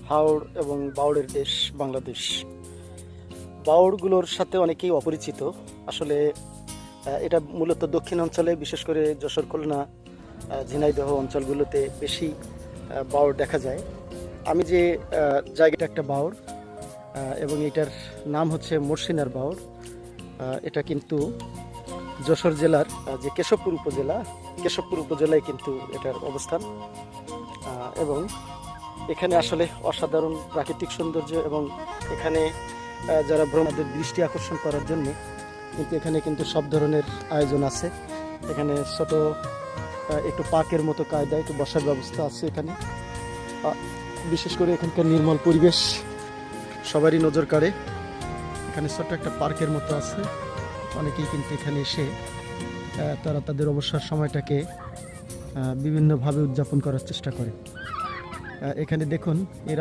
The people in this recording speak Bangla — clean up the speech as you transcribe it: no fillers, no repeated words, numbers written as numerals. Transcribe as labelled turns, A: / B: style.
A: হাওড় এবং বাউড়ের দেশ বাংলাদেশ। বাউড়গুলোর সাথে অনেকেই অপরিচিত। আসলে এটা মূলত দক্ষিণ অঞ্চলে, বিশেষ করে যশোর, খুলনা, ঝিনাইদহ অঞ্চলগুলোতে বেশি বাউড় দেখা যায়। আমি যে জায়গাটা একটা বাউড়, এবং এটার নাম হচ্ছে মরসিনার বাউড়। এটা কিন্তু যশোর জেলার যে কেশবপুর উপজেলায় কিন্তু এটার অবস্থান। এবং এখানে আসলে অসাধারণ প্রাকৃতিক সৌন্দর্য, এবং এখানে যারা ভ্রমণদের দৃষ্টি আকর্ষণ করার জন্য কিন্তু এখানে কিন্তু সব ধরনের আয়োজন আছে। এখানে ছোট একটু পার্কের মতো কায়দায় একটু বসার ব্যবস্থা আছে এখানে। বিশেষ করে এখানকার নির্মল পরিবেশ সবারই নজর কাড়ে। এখানে ছোট্ট একটা পার্কের মতো আছে। অনেকেই কিন্তু এখানে এসে তারা তাদের অবসর সময়টাকে বিভিন্নভাবে উদযাপন করার চেষ্টা করে। এখানে দেখুন এই